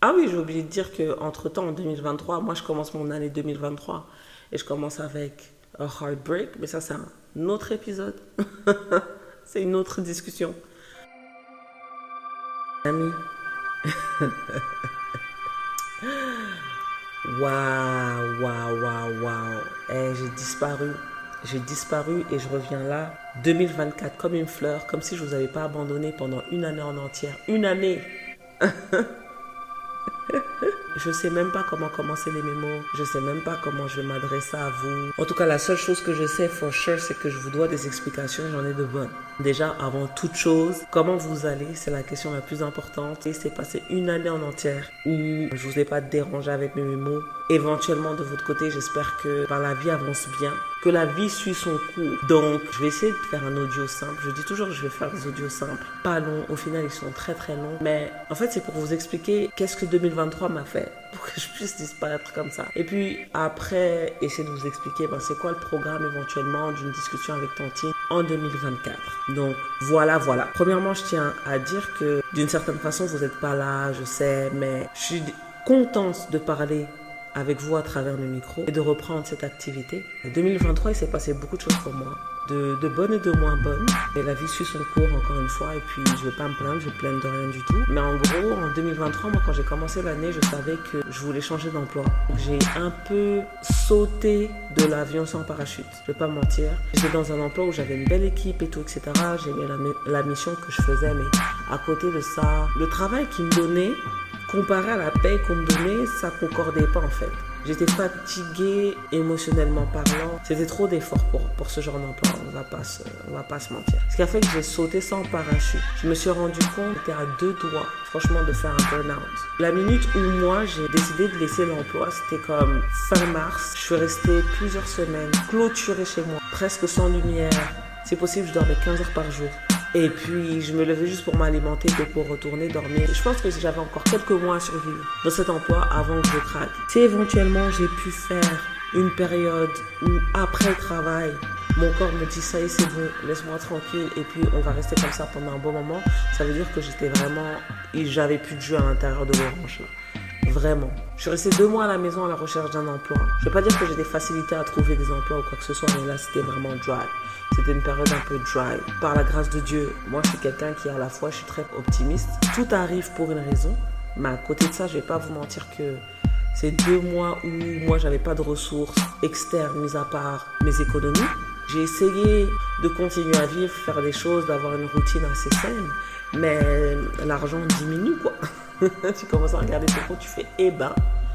Ah oui, j'ai oublié de dire qu'entre-temps, en 2023, moi je commence mon année 2023 et je commence avec A Heartbreak, mais ça c'est un autre épisode. C'est une autre discussion. Ami, waouh. J'ai disparu. J'ai disparu et je reviens là, 2024, comme une fleur, comme si je ne vous avais pas abandonné pendant une année en entière. Une année. Je sais même pas comment commencer les mémos. Je sais même pas comment je vais m'adresser à vous. En tout cas, la seule chose que je sais for sure, c'est que je vous dois des explications. J'en ai de bonnes. Déjà, avant toute chose, comment vous allez? C'est la question la plus importante. Et c'est passé une année en entière où je vous ai pas dérangé avec mes mémos. Éventuellement, de votre côté, j'espère que la vie avance bien, que la vie suit son cours. Donc, je vais essayer de faire un audio simple. Je dis toujours que je vais faire des audios simples. Pas longs. Au final, ils sont très très longs. Mais en fait, c'est pour vous expliquer qu'est-ce que 2023 m'a fait pour que je puisse disparaître comme ça. Et puis après, essayer de vous expliquer c'est quoi le programme éventuellement d'une discussion avec Tantine en 2024. Donc voilà. Premièrement, je tiens à dire que d'une certaine façon, vous n'êtes pas là, je sais, mais je suis contente de parler avec vous à travers le micro et de reprendre cette activité. En 2023, il s'est passé beaucoup de choses pour moi, de bonnes et de moins bonnes. Et la vie suit son cours encore une fois et puis je ne vais pas me plaindre, je ne plains de rien du tout. Mais en gros, en 2023, moi quand j'ai commencé l'année, je savais que je voulais changer d'emploi. Donc j'ai un peu sauté de l'avion sans parachute, je ne vais pas mentir. J'étais dans un emploi où j'avais une belle équipe et tout, etc. J'aimais la mission que je faisais, mais à côté de ça, le travail qu'ils me donnaient, comparé à la paye qu'on me donnait, ça concordait pas en fait. J'étais fatiguée émotionnellement parlant. C'était trop d'efforts pour ce genre d'emploi, on va pas se mentir. Ce qui a fait que j'ai sauté sans parachute. Je me suis rendu compte que j'étais à 2 doigts, franchement, de faire un burn-out. La minute où moi j'ai décidé de laisser l'emploi, c'était comme fin mars. Je suis restée plusieurs semaines clôturée chez moi, presque sans lumière. C'est possible, je dormais 15 heures par jour. Et puis, je me levais juste pour m'alimenter et pour retourner dormir. Je pense que j'avais encore quelques mois à survivre dans cet emploi avant que je craque. Si éventuellement j'ai pu faire une période où, après le travail, mon corps me dit ça y est, c'est bon, laisse-moi tranquille et puis on va rester comme ça pendant un bon moment, ça veut dire que j'étais vraiment... et j'avais plus de jeu à l'intérieur de l'orange là. Vraiment. Je suis restée 2 mois à la maison à la recherche d'un emploi. Je ne vais pas dire que j'ai des facilités à trouver des emplois ou quoi que ce soit, mais là, c'était vraiment dry. C'était une période un peu dry. Par la grâce de Dieu, moi, je suis quelqu'un qui, à la fois, je suis très optimiste. Tout arrive pour une raison. Mais à côté de ça, je ne vais pas vous mentir que ces 2 mois où moi, j'avais pas de ressources externes, mis à part mes économies, j'ai essayé de continuer à vivre, faire des choses, d'avoir une routine assez saine. Mais l'argent diminue, quoi. Tu commences à regarder tes comptes, tu fais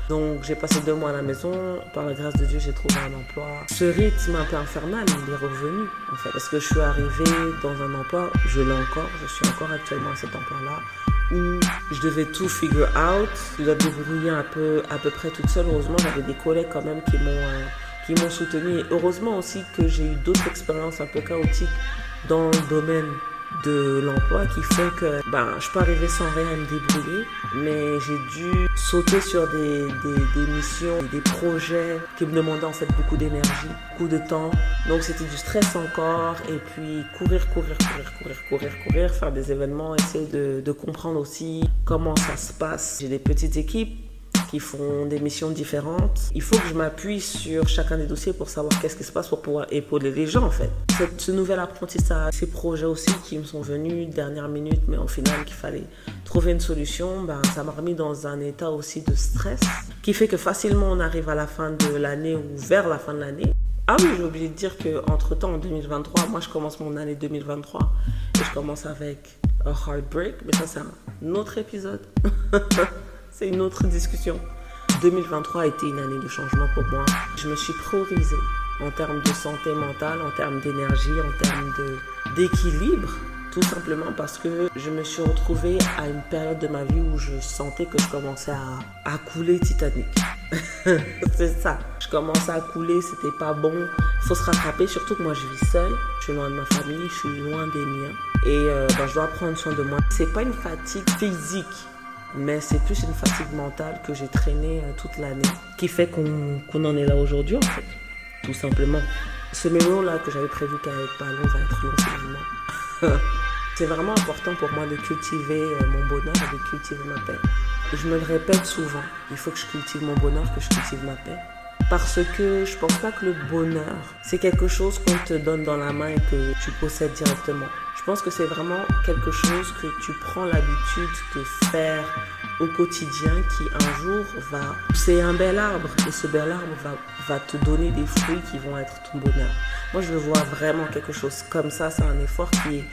Donc j'ai passé 2 mois à la maison, par la grâce de Dieu j'ai trouvé un emploi. Ce rythme un peu infernal, il est revenu en fait. Parce que je suis arrivée dans un emploi, je suis encore actuellement à cet emploi-là, où je devais tout figure out, je dois débrouiller à peu près toute seule. Heureusement j'avais des collègues quand même qui m'ont soutenue et heureusement aussi que j'ai eu d'autres expériences un peu chaotiques dans le domaine de l'emploi qui fait que je peux arriver sans rien à me débrouiller, mais j'ai dû sauter sur des missions, des projets qui me demandaient en fait beaucoup d'énergie, beaucoup de temps. Donc c'était du stress encore et puis courir, faire des événements, essayer de comprendre aussi comment ça se passe. J'ai des petites équipes qui font des missions différentes. Il faut que je m'appuie sur chacun des dossiers pour savoir qu'est-ce qui se passe pour pouvoir épauler les gens en fait. Ce nouvel apprentissage, ces projets aussi qui me sont venus dernière minute, mais au final qu'il fallait trouver une solution, ça m'a remis dans un état aussi de stress qui fait que facilement on arrive à la fin de l'année ou vers la fin de l'année. Ah oui, j'ai oublié de dire qu'entre-temps, en 2023, moi je commence mon année 2023 et je commence avec A Heartbreak, mais ça c'est un autre épisode. C'est une autre discussion. 2023 a été une année de changement pour moi. Je me suis priorisée en termes de santé mentale, en termes d'énergie, en termes d'équilibre. Tout simplement parce que je me suis retrouvée à une période de ma vie où je sentais que je commençais à couler Titanic. C'est ça. Je commençais à couler, c'était pas bon. Il faut se rattraper, surtout que moi je vis seule. Je suis loin de ma famille, je suis loin des miens. Et je dois prendre soin de moi. C'est pas une fatigue physique, mais c'est plus une fatigue mentale que j'ai traînée toute l'année, qui fait qu'on en est là aujourd'hui en fait, tout simplement. Ce mémo-là que j'avais prévu qu'elle allait être pas long va être long finalement. C'est vraiment important pour moi de cultiver mon bonheur et de cultiver ma paix. je me le répète souvent, il faut que je cultive mon bonheur, que je cultive ma paix. Parce que je pense pas que le bonheur, c'est quelque chose qu'on te donne dans la main et que tu possèdes directement. Je pense que c'est vraiment quelque chose que tu prends l'habitude de faire au quotidien qui un jour va pousser un bel arbre et ce bel arbre va te donner des fruits qui vont être ton bonheur. Moi, je le vois vraiment quelque chose comme ça, c'est un effort qui est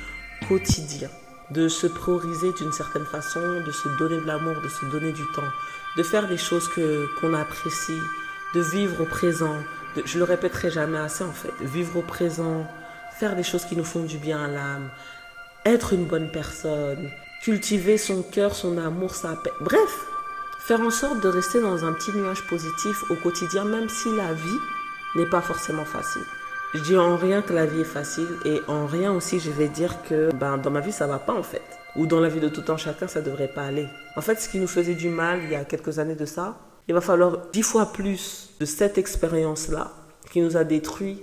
quotidien. De se prioriser d'une certaine façon, de se donner de l'amour, de se donner du temps, de faire des choses qu'on apprécie, de vivre au présent. Je le répéterai jamais assez en fait. Vivre au présent, faire des choses qui nous font du bien à l'âme, être une bonne personne, cultiver son cœur, son amour, sa paix. Bref, faire en sorte de rester dans un petit nuage positif au quotidien, même si la vie n'est pas forcément facile. Je dis en rien que la vie est facile et en rien aussi je vais dire que dans ma vie ça va pas en fait. Ou dans la vie de tout un chacun ça devrait pas aller. En fait ce qui nous faisait du mal il y a quelques années de ça, il va falloir 10 fois plus de cette expérience-là qui nous a détruits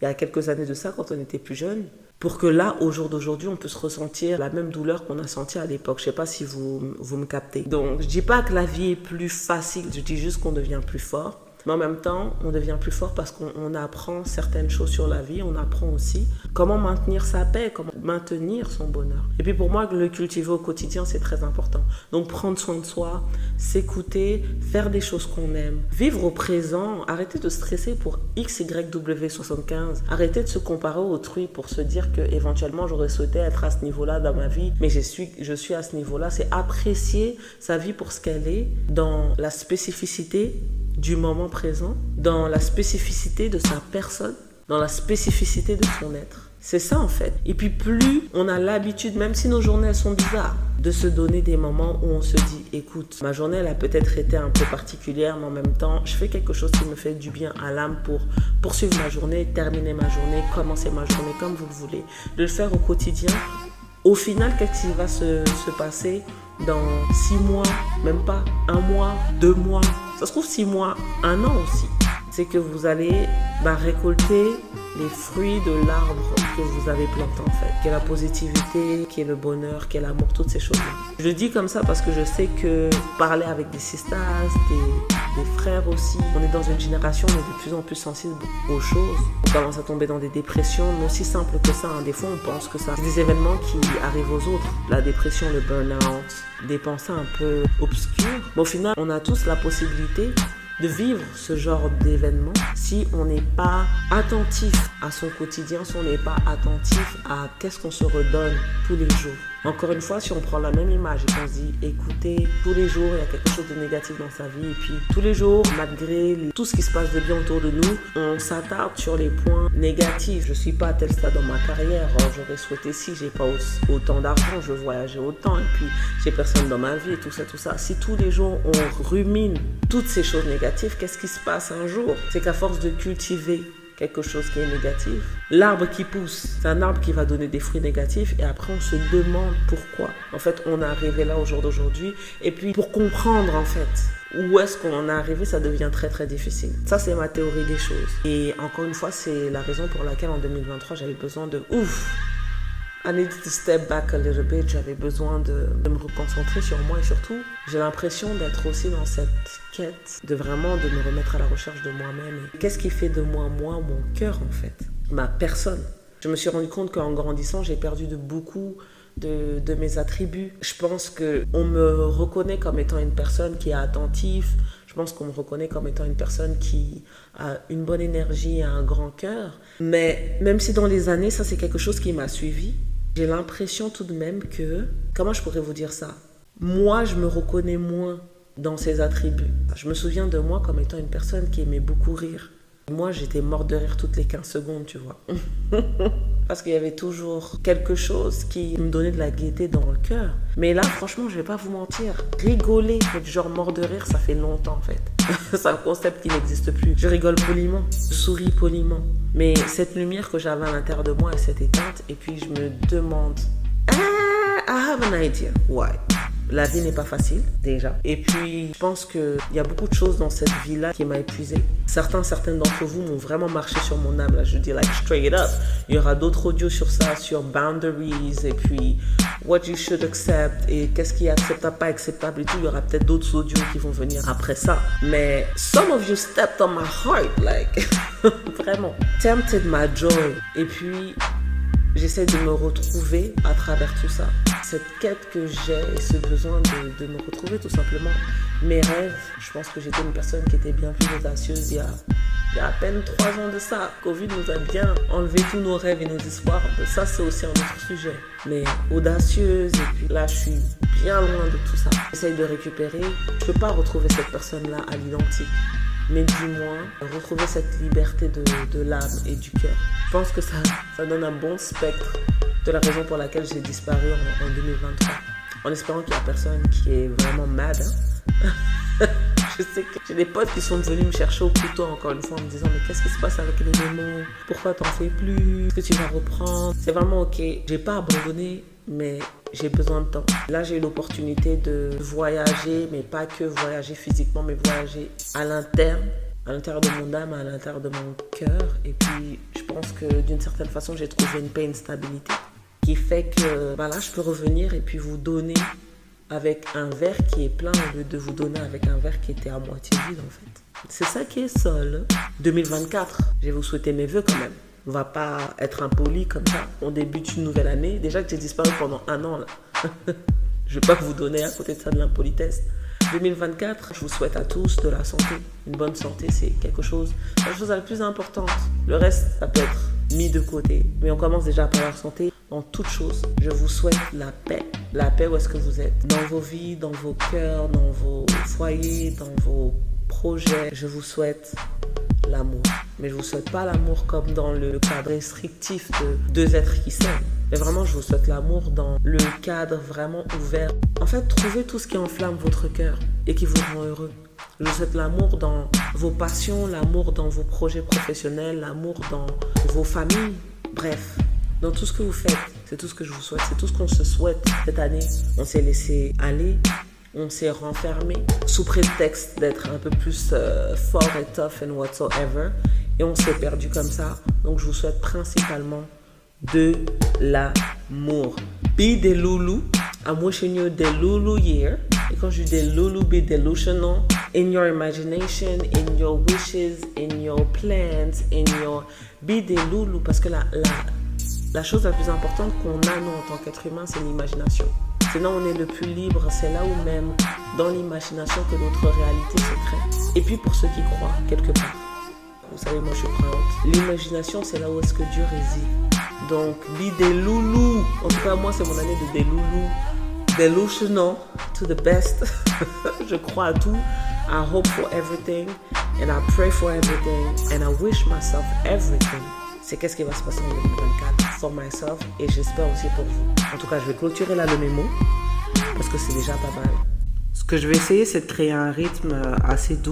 il y a quelques années de ça quand on était plus jeune, pour que là, au jour d'aujourd'hui, on puisse ressentir la même douleur qu'on a sentie à l'époque. Je ne sais pas si vous me captez. Donc, je ne dis pas que la vie est plus facile, je dis juste qu'on devient plus fort. Mais en même temps, on devient plus fort parce qu'on apprend certaines choses sur la vie. On apprend aussi comment maintenir sa paix, comment maintenir son bonheur. Et puis pour moi, le cultiver au quotidien, c'est très important. Donc prendre soin de soi, s'écouter, faire des choses qu'on aime, vivre au présent, arrêter de stresser pour X, Y, W 75, arrêter de se comparer aux autrui pour se dire que éventuellement j'aurais souhaité être à ce niveau-là dans ma vie, mais je suis à ce niveau-là. C'est apprécier sa vie pour ce qu'elle est, dans la spécificité du moment présent, dans la spécificité de sa personne, dans la spécificité de son être. C'est ça en fait. Et puis plus on a l'habitude, même si nos journées elles sont bizarres, de se donner des moments où on se dit, écoute, ma journée elle a peut-être été un peu particulière, mais en même temps, je fais quelque chose qui me fait du bien à l'âme pour poursuivre ma journée, terminer ma journée, commencer ma journée comme vous le voulez. De le faire au quotidien. Au final, qu'est-ce qui va se passer dans 6 mois, même pas 1 mois, 2 mois, ça se trouve 6 mois, 1 an aussi. C'est que vous allez récolter les fruits de l'arbre que vous avez planté en fait. Qui est la positivité, qui est le bonheur, qui est l'amour, toutes ces choses-là. Je le dis comme ça parce que je sais que parler avec des sisters, des frères aussi, on est dans une génération où on est de plus en plus sensible aux choses. On commence à tomber dans des dépressions, mais aussi simple que ça. Des fois, on pense que ça, c'est des événements qui arrivent aux autres. La dépression, le burn-out, des pensées un peu obscures. Mais au final, on a tous la possibilité de vivre ce genre d'événement si on n'est pas attentif à son quotidien, si on n'est pas attentif à qu'est-ce qu'on se redonne tous les jours. Encore une fois, si on prend la même image et qu'on se dit, écoutez, tous les jours, il y a quelque chose de négatif dans sa vie et puis tous les jours, malgré tout ce qui se passe de bien autour de nous, on s'attarde sur les points négatifs. Je ne suis pas à tel stade dans ma carrière, j'aurais souhaité si j'ai pas autant d'argent, je veux voyager autant et puis j'ai personne dans ma vie et tout ça. Si tous les jours, on rumine toutes ces choses négatives, qu'est-ce qui se passe un jour? C'est qu'à force de cultiver quelque chose qui est négatif, l'arbre qui pousse, c'est un arbre qui va donner des fruits négatifs et après on se demande pourquoi. En fait, on est arrivé là au jour d'aujourd'hui et puis pour comprendre en fait où est-ce qu'on en est arrivé, ça devient très très difficile. Ça, c'est ma théorie des choses. Et encore une fois, c'est la raison pour laquelle en 2023, j'avais besoin de I needed to step back a little bit. J'avais besoin de me reconcentrer sur moi et surtout, j'ai l'impression d'être aussi dans cette quête de vraiment de me remettre à la recherche de moi-même. Et qu'est-ce qui fait de moi, mon cœur en fait, ma personne. Je me suis rendu compte qu'en grandissant, j'ai perdu de beaucoup de mes attributs. Je pense qu'on me reconnaît comme étant une personne qui est attentive. Je pense qu'on me reconnaît comme étant une personne qui a une bonne énergie et un grand cœur. Mais même si dans les années, ça c'est quelque chose qui m'a suivi, j'ai l'impression tout de même que, comment je pourrais vous dire ça? Moi, je me reconnais moins dans ces attributs. Je me souviens de moi comme étant une personne qui aimait beaucoup rire. Moi, j'étais morte de rire toutes les 15 secondes, tu vois. Parce qu'il y avait toujours quelque chose qui me donnait de la gaieté dans le cœur. Mais là, franchement, je vais pas vous mentir. Rigoler, être genre mort de rire, ça fait longtemps en fait. C'est un concept qui n'existe plus. Je rigole poliment, je souris poliment. Mais cette lumière que j'avais à l'intérieur de moi, elle s'est éteinte. Et puis je me demande, I have an idea. Why? La vie n'est pas facile, déjà. Et puis, je pense qu'il y a beaucoup de choses dans cette vie-là qui m'a épuisée. Certaines d'entre vous m'ont vraiment marché sur mon âme, là, je dis like straight up. Il y aura d'autres audios sur ça, sur boundaries, et puis what you should accept, et qu'est-ce qui est acceptable, pas acceptable et tout. Il y aura peut-être d'autres audios qui vont venir après ça. Mais some of you stepped on my heart, like, vraiment. Tempted my joy. Et puis, j'essaie de me retrouver à travers tout ça. Cette quête que j'ai et ce besoin de me retrouver tout simplement. Mes rêves, je pense que j'étais une personne qui était bien plus audacieuse il y a à peine 3 ans de ça. Covid nous a bien enlevé tous nos rêves et nos espoirs. Ça, c'est aussi un autre sujet. Mais audacieuse, et puis là, je suis bien loin de tout ça. J'essaie de récupérer. Je ne peux pas retrouver cette personne-là à l'identique. Mais du moins, retrouver cette liberté de l'âme et du cœur. Je pense que ça donne un bon spectre de la raison pour laquelle j'ai disparu en 2023. En espérant qu'il n'y a personne qui est vraiment mad. Je sais que j'ai des potes qui sont venus me chercher au couteau encore une fois en me disant mais qu'est-ce qui se passe avec les démons? Pourquoi t'en fais plus? Est-ce que tu vas reprendre? C'est vraiment ok. J'ai pas abandonné, mais j'ai besoin de temps. Là, j'ai eu l'opportunité de voyager, mais pas que voyager physiquement, mais voyager à l'intérieur de mon âme, à l'intérieur de mon cœur. Et puis, je pense que d'une certaine façon, j'ai trouvé une paix, une stabilité qui fait que là, je peux revenir et puis vous donner avec un verre qui est plein au lieu de vous donner avec un verre qui était à moitié vide en fait. C'est ça qui est seul. 2024, je vais vous souhaiter mes vœux quand même. On va pas être impoli comme ça. On débute une nouvelle année. Déjà que j'ai disparu pendant 1 an là. Je vais pas vous donner à côté de ça de l'impolitesse. 2024, je vous souhaite à tous de la santé. Une bonne santé, c'est la chose la plus importante. Le reste, ça peut être mis de côté. Mais on commence déjà par la santé. Dans toute chose, je vous souhaite la paix. La paix où est-ce que vous êtes. Dans vos vies, dans vos cœurs, dans vos foyers, dans vos projets. Je vous souhaite l'amour. Mais je ne vous souhaite pas l'amour comme dans le cadre restrictif de 2 êtres qui s'aiment. Mais vraiment, je vous souhaite l'amour dans le cadre vraiment ouvert. En fait, trouvez tout ce qui enflamme votre cœur et qui vous rend heureux. Je vous souhaite l'amour dans vos passions, l'amour dans vos projets professionnels, l'amour dans vos familles. Bref, dans tout ce que vous faites, c'est tout ce que je vous souhaite. C'est tout ce qu'on se souhaite cette année. On s'est laissé aller. On s'est renfermé sous prétexte d'être un peu plus fort et tough and whatsoever. Et on s'est perdu comme ça. Donc, je vous souhaite principalement de l'amour. Be the Lulu. I'm wishing you the Lulu year. Et quand je dis the Lulu, be delusional in your imagination, in your wishes, in your plans, in your... Be the Lulu. Parce que la chose la plus importante qu'on a, nous, en tant qu'être humain, c'est l'imagination. C'est là où on est le plus libre, c'est là où même dans l'imagination que notre réalité se crée. Et puis pour ceux qui croient, quelque part, vous savez, moi je suis croyante, l'imagination c'est là où est-ce que Dieu réside. Donc, be des loulous. En tout cas, moi c'est mon année de des loulous. Delusional to the best. Je crois à tout. I hope for everything and I pray for everything and I wish myself everything. C'est qu'est-ce qui va se passer en 2024 for myself et j'espère aussi pour vous. En tout cas, je vais clôturer là le mémo parce que c'est déjà pas mal. Ce que je vais essayer, c'est de créer un rythme assez doux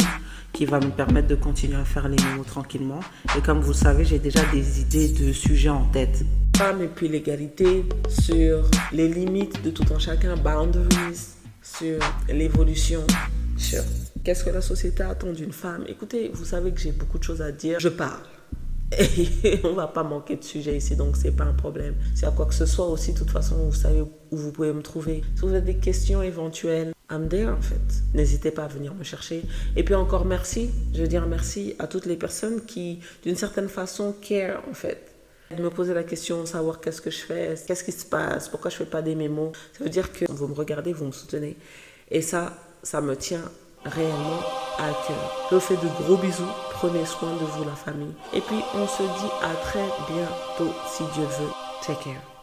qui va me permettre de continuer à faire les mémos tranquillement. Et comme vous le savez, j'ai déjà des idées de sujets en tête. Femmes et puis l'égalité, sur les limites de tout en chacun, boundaries, sur l'évolution, sur qu'est-ce que la société attend d'une femme. Écoutez, vous savez que j'ai beaucoup de choses à dire. Je parle. Et on va pas manquer de sujets ici, donc c'est pas un problème. Si à quoi que ce soit aussi, de toute façon, vous savez où vous pouvez me trouver. Si vous avez des questions éventuelles, I'm there en fait. N'hésitez pas à venir me chercher. Et puis encore merci, je veux dire merci à toutes les personnes qui, d'une certaine façon, care en fait. De me poser la question, savoir qu'est-ce que je fais, qu'est-ce qui se passe, pourquoi je fais pas des mémos. Ça veut dire que vous me regardez, vous me soutenez. Et ça me tient réellement à cœur. Je vous fais de gros bisous. Prenez soin de vous, la famille. Et puis, on se dit à très bientôt, si Dieu veut. Take care.